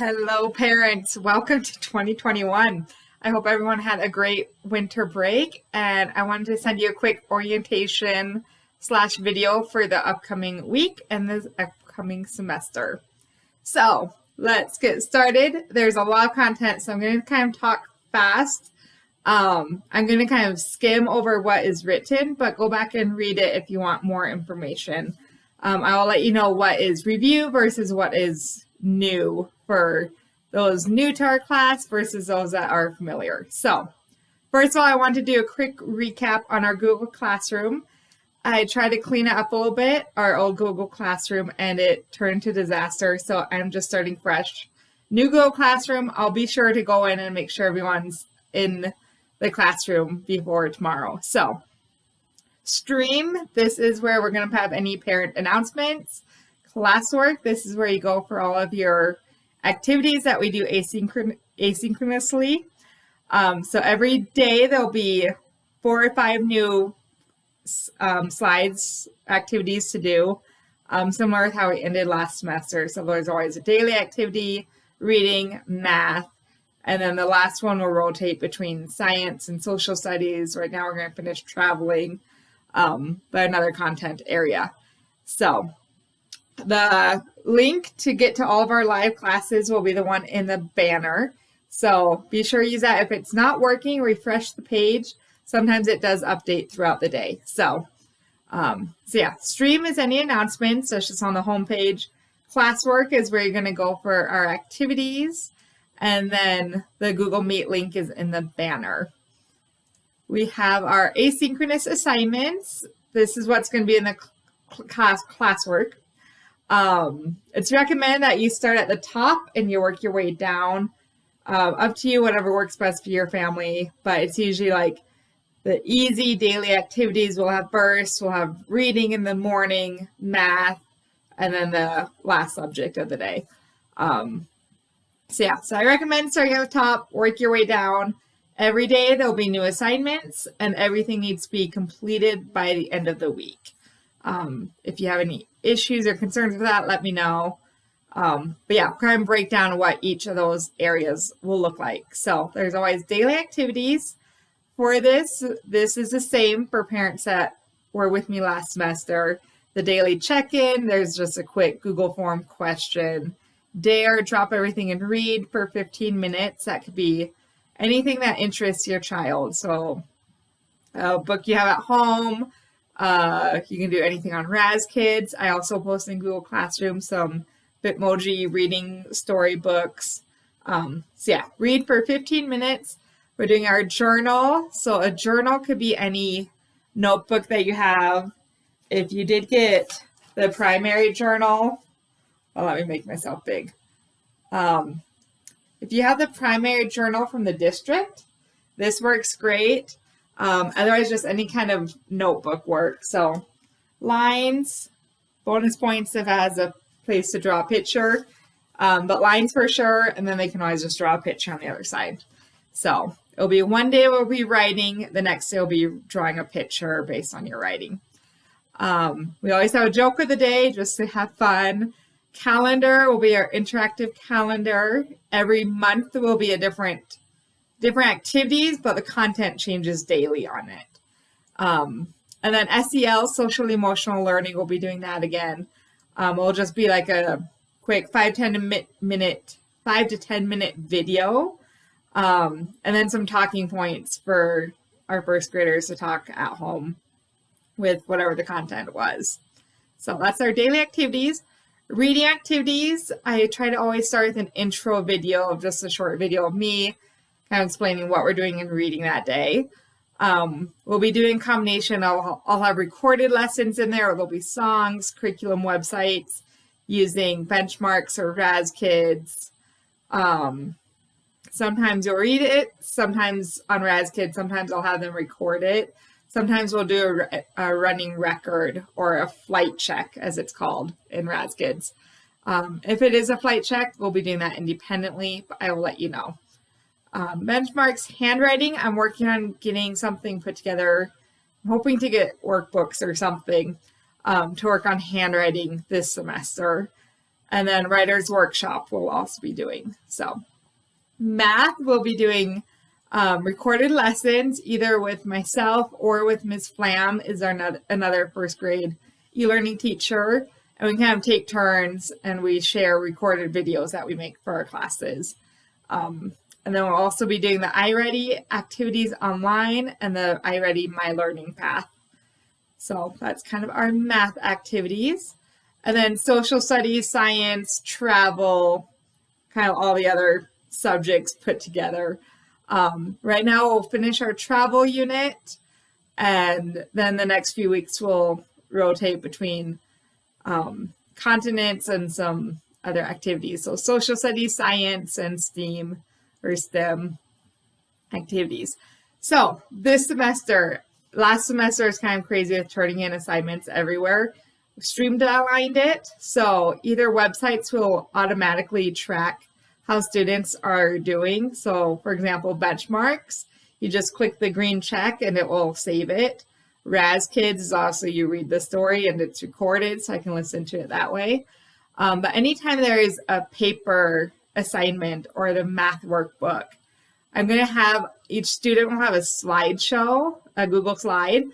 Hello, parents. Welcome to 2021. I hope everyone had a great winter break, and I wanted to send you a quick orientation / video for the upcoming week and the upcoming semester. So let's get started. There's a lot of content, so I'm going to kind of talk fast. I'm going to kind of skim over what is written, but go back and read it if you want more information. I will let you know what is review versus what is new for those new to our class versus those that are familiar. So first of all, I want to do a quick recap on our Google Classroom. I tried to clean it up a little bit, our old Google Classroom, and it turned to disaster. So I'm just starting fresh. New Google Classroom, I'll be sure to go in and make sure everyone's in the classroom before tomorrow. So Stream, this is where we're going to have any parent announcements. Classwork, this is where you go for all of your activities that we do asynchronously. So every day there'll be 4 or 5 new slides, activities to do, similar to how we ended last semester. So there's always a daily activity, reading, math, and then the last one will rotate between science and social studies. Right now we're going to finish traveling, but another content area. So the link to get to all of our live classes will be the one in the banner. So be sure to use that. If it's not working, refresh the page. Sometimes it does update throughout the day. So yeah, Stream is any announcements. That's just on the homepage. Classwork is where you're going to go for our activities. And then the Google Meet link is in the banner. We have our asynchronous assignments. This is what's going to be in the classwork. It's recommended that you start at the top and you work your way down. Up to you, whatever works best for your family. But it's usually like the easy daily activities we'll have first. We'll have reading in the morning, math, and then the last subject of the day. So I recommend starting at the top, work your way down. Every day there'll be new assignments and everything needs to be completed by the end of the week. If you have any issues or concerns with that, let me know. But yeah, kind of break down what each of those areas will look like. So there's always daily activities for this. This is the same for parents that were with me last semester. The daily check-in, there's just a quick Google form question. Dare, drop everything and read for 15 minutes. That could be anything that interests your child. So a book you have at home. You can do anything on Kids. I also post in Google Classroom some Bitmoji reading storybooks. So yeah, read for 15 minutes. We're doing our journal. So a journal could be any notebook that you have. If you did get the primary journal, well, let me make myself big. If you have the primary journal from the district, this works great. Otherwise, just any kind of notebook work. So lines, bonus points if it has a place to draw a picture, but lines for sure. And then they can always just draw a picture on the other side. So it'll be one day we'll be writing. The next day we'll be drawing a picture based on your writing. We always have a joke of the day just to have fun. Calendar will be our interactive calendar. Every month will be a different activities, but the content changes daily on it. And then SEL, social emotional learning, we'll be doing that again. It'll just be like a quick 5 to 10 minute video. And then some talking points for our first graders to talk at home with whatever the content was. So that's our daily activities. Reading activities, I try to always start with an intro video of just a short video of me kind of explaining what we're doing and reading that day. We'll be doing a combination. I'll have recorded lessons in there. There'll be songs, curriculum websites using benchmarks or Kids. Sometimes you'll read it. Sometimes on Kids, sometimes I'll have them record it. Sometimes we'll do a running record or a flight check, as it's called in Kids. If it is a flight check, we'll be doing that independently, but I will let you know. Benchmarks, handwriting, I'm working on getting something put together. I'm hoping to get workbooks or something to work on handwriting this semester. And then writer's workshop we'll also be doing. So math, we'll be doing recorded lessons either with myself or with Ms. Flam is another first grade e-learning teacher. And we kind of take turns and we share recorded videos that we make for our classes. And then we'll also be doing the iReady activities online and the iReady My Learning Path. So that's kind of our math activities. And then social studies, science, travel, kind of all the other subjects put together. Right now we'll finish our travel unit, and then the next few weeks we'll rotate between continents and some other activities. So social studies, science, and STEAM or STEM activities. So this semester, last semester is kind of crazy with turning in assignments everywhere. We streamlined it, so either websites will automatically track how students are doing. So for example, benchmarks, you just click the green check and it will save it. Raz Kids is also you read the story and it's recorded, so I can listen to it that way. But anytime there is a paper assignment or the math workbook, I'm going to have each student will have a slideshow, a Google slide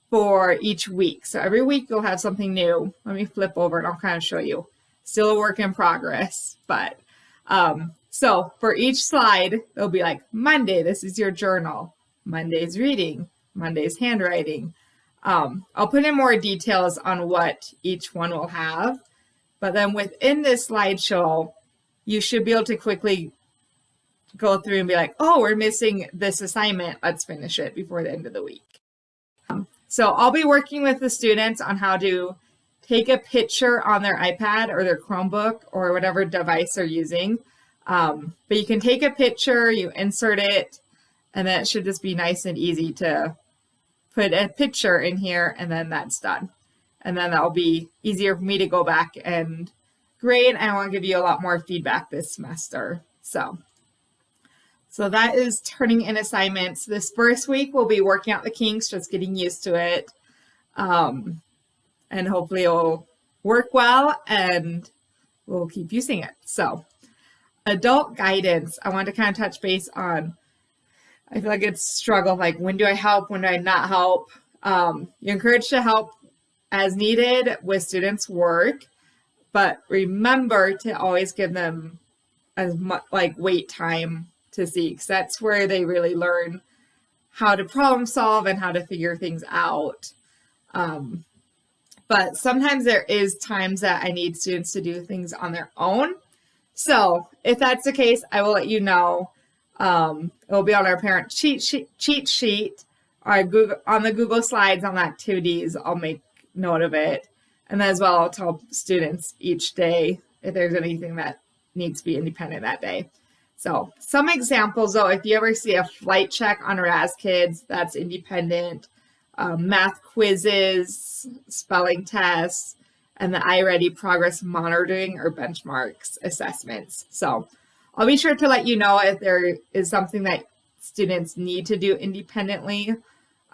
for each week. So every week you'll have something new. Let me flip over and I'll kind of show you. Still a work in progress, but so for each slide, it'll be like Monday, this is your journal. Monday's reading, Monday's handwriting. I'll put in more details on what each one will have, but then within this slideshow, you should be able to quickly go through and be like, oh, we're missing this assignment. Let's finish it before the end of the week. So I'll be working with the students on how to take a picture on their iPad or their Chromebook or whatever device they're using. But you can take a picture, you insert it, and then it should just be nice and easy to put a picture in here, and then that's done. And then that'll be easier for me to go back and grade. I want to give you a lot more feedback this semester. So that is turning in assignments. This first week, we'll be working out the kinks, just getting used to it. And hopefully it'll work well and we'll keep using it. So adult guidance, I want to kind of touch base on. I feel like it's a struggle, like when do I help, when do I not help? You're encouraged to help as needed with students' work, but remember to always give them as much like wait time to see, because that's where they really learn how to problem solve and how to figure things out. But sometimes there is times that I need students to do things on their own. So if that's the case, I will let you know. It will be on our parent cheat sheet, or on the Google Slides on the activities. I'll make note of it. And then as well, I'll tell students each day if there's anything that needs to be independent that day. So some examples though, if you ever see a flight check on Raz Kids, that's independent. Math quizzes, spelling tests, and the iReady progress monitoring or benchmarks assessments. So I'll be sure to let you know if there is something that students need to do independently.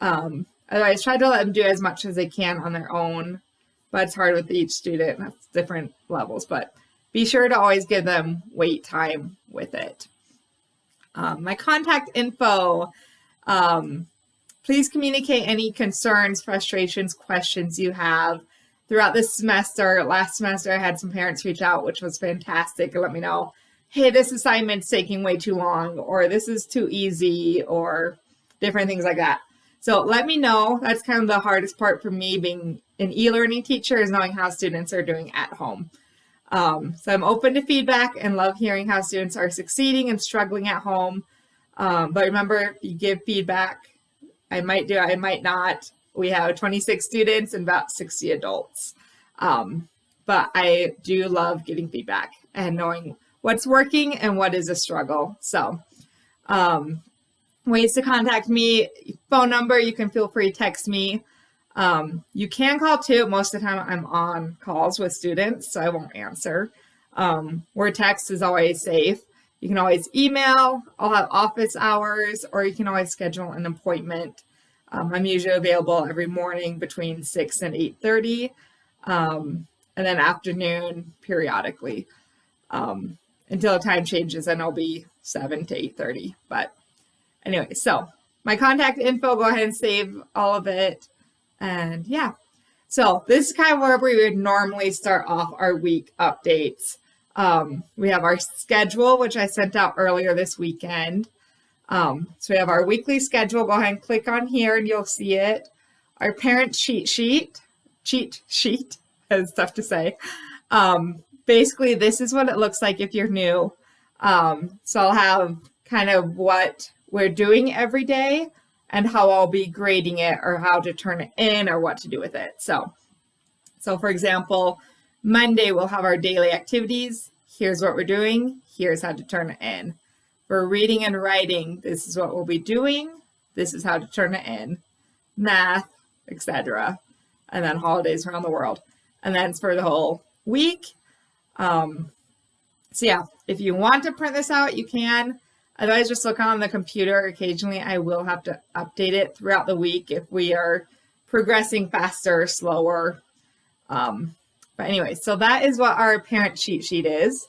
Otherwise, try to let them do as much as they can on their own, but it's hard with each student. That's different levels, but be sure to always give them wait time with it. My contact info, please communicate any concerns, frustrations, questions you have throughout this semester. Last semester, I had some parents reach out, which was fantastic, and let me know, hey, this assignment's taking way too long, or this is too easy, or different things like that. So let me know. That's kind of the hardest part for me being an e-learning teacher, is knowing how students are doing at home. So I'm open to feedback and love hearing how students are succeeding and struggling at home. But remember, if you give feedback, I might do it, I might not. We have 26 students and about 60 adults. But I do love getting feedback and knowing what's working and what is a struggle. So ways to contact me, phone number, you can feel free to text me. You can call too. Most of the time I'm on calls with students, so I won't answer. Where text is always safe. You can always email. I'll have office hours, or you can always schedule an appointment. I'm usually available every morning between 6 and 8:30. and then afternoon periodically until the time changes, and it'll be 7 to 8:30. But anyway, so my contact info, go ahead and save all of it. And yeah, so this is kind of where we would normally start off our week updates. We have our schedule, which I sent out earlier this weekend. So we have our weekly schedule. Go ahead and click on here and you'll see it. Our parent cheat sheet, that's tough to say. Basically, this is what it looks like if you're new. So I'll have kind of what we're doing every day and how I'll be grading it or how to turn it in or what to do with it. So for example, Monday we'll have our daily activities. Here's what we're doing. Here's how to turn it in. For reading and writing, this is what we'll be doing. This is how to turn it in. Math, etc. And then holidays around the world. And then for the whole week. So yeah, if you want to print this out, you can. Otherwise, just look on the computer. Occasionally, I will have to update it throughout the week if we are progressing faster or slower. But anyway, so that is what our parent cheat sheet is.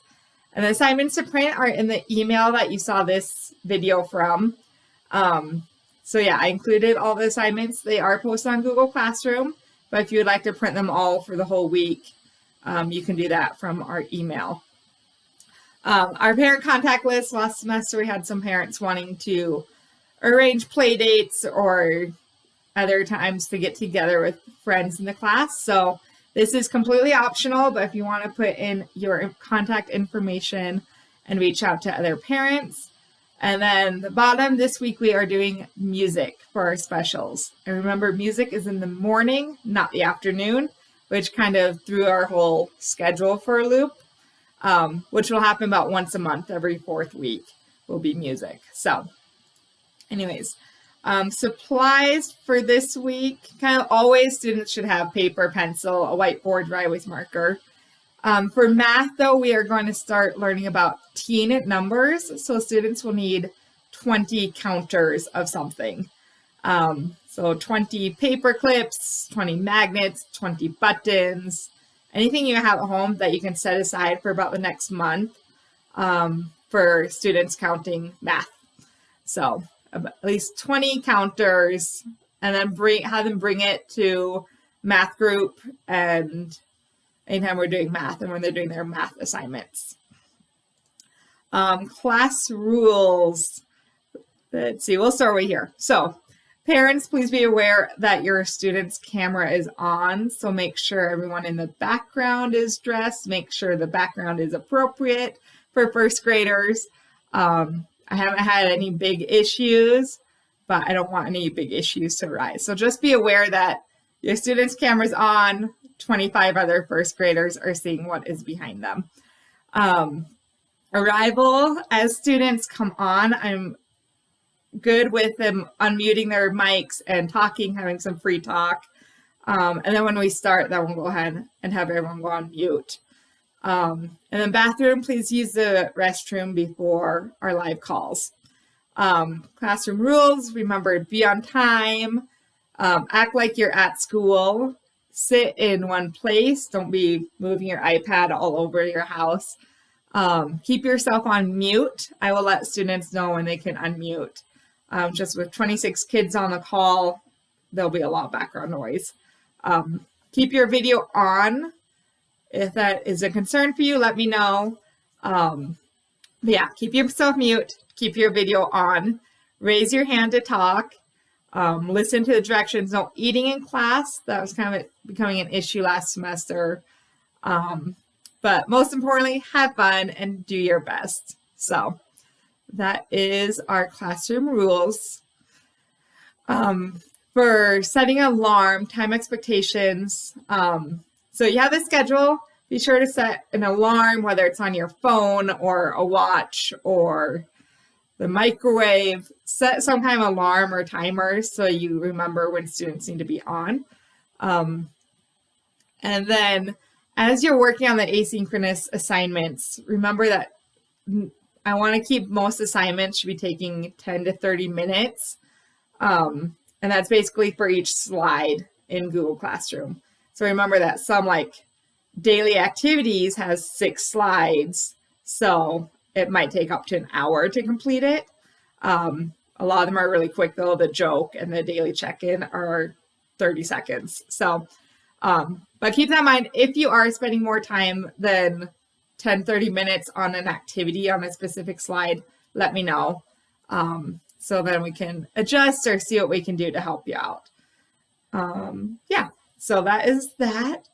And the assignments to print are in the email that you saw this video from. So yeah, I included all the assignments. They are posted on Google Classroom, but if you would like to print them all for the whole week, you can do that from our email. Our parent contact list, last semester we had some parents wanting to arrange play dates or other times to get together with friends in the class. So this is completely optional, but if you want to put in your contact information and reach out to other parents. And then the bottom, this week we are doing music for our specials. And remember, music is in the morning, not the afternoon, which kind of threw our whole schedule for a loop, which will happen about once a month. Every fourth week will be music. So anyways, supplies for this week, kind of always students should have paper, pencil, a whiteboard, dry erase marker. For math, though, we are going to start learning about teen numbers. So students will need 20 counters of something. So 20 paper clips, 20 magnets, 20 buttons, anything you have at home that you can set aside for about the next month for students counting math. So at least 20 counters, and then have them bring it to math group and anytime we're doing math and when they're doing their math assignments. Class rules. Let's see, we'll start right here. So parents, please be aware that your student's camera is on. So make sure everyone in the background is dressed. Make sure the background is appropriate for first graders. I haven't had any big issues, but I don't want any big issues to arise. So just be aware that your student's camera's on. 25 other first graders are seeing what is behind them. Arrival, as students come on, I'm good with them unmuting their mics and talking, having some free talk. And then when we start, then we'll go ahead and have everyone go on mute. And then bathroom, please use the restroom before our live calls. Classroom rules, remember to be on time, act like you're at school, sit in one place, don't be moving your iPad all over your house. Keep yourself on mute. I will let students know when they can unmute. Just with 26 kids on the call, there'll be a lot of background noise. Keep your video on. If that is a concern for you, let me know. But yeah, keep yourself mute, keep your video on, raise your hand to talk, listen to the directions, no eating in class. That was kind of becoming an issue last semester. But most importantly, have fun and do your best. So that is our classroom rules. For setting an alarm, time expectations. So you have the schedule. Be sure to set an alarm, whether it's on your phone or a watch or the microwave. Set some kind of alarm or timer so you remember when students need to be on. And then as you're working on the asynchronous assignments, remember that I want to keep most assignments should be taking 10 to 30 minutes. And that's basically for each slide in Google Classroom. So remember that some like daily activities has 6 slides, so it might take up to an hour to complete it. A lot of them are really quick though. The joke and the daily check-in are 30 seconds. So, but keep that in mind, if you are spending more time than 10, 30 minutes on an activity on a specific slide, let me know. So then we can adjust or see what we can do to help you out. Yeah, so that is that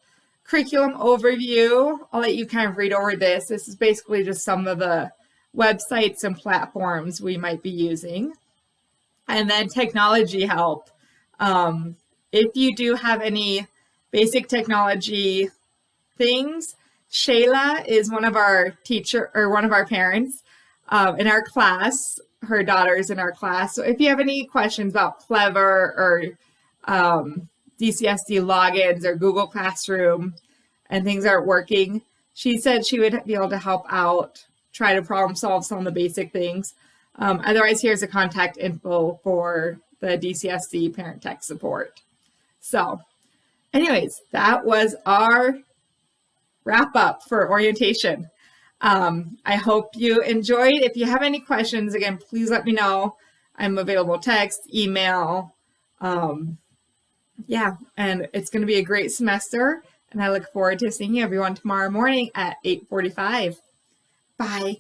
curriculum overview. I'll let you kind of read over this. This is basically just some of the websites and platforms we might be using. And then technology help. If you do have any basic technology things, Shayla is one of our one of our parents in our class. Her daughter's in our class. So if you have any questions about Clever or DCSD logins or Google Classroom and things aren't working, she said she would be able to help out, try to problem solve some of the basic things. Otherwise, here's a contact info for the DCSD parent tech support. So anyways, that was our wrap up for orientation. I hope you enjoyed. If you have any questions, again, please let me know. I'm available text, email. Yeah, and it's going to be a great semester, and I look forward to seeing everyone tomorrow morning at 8:45. Bye.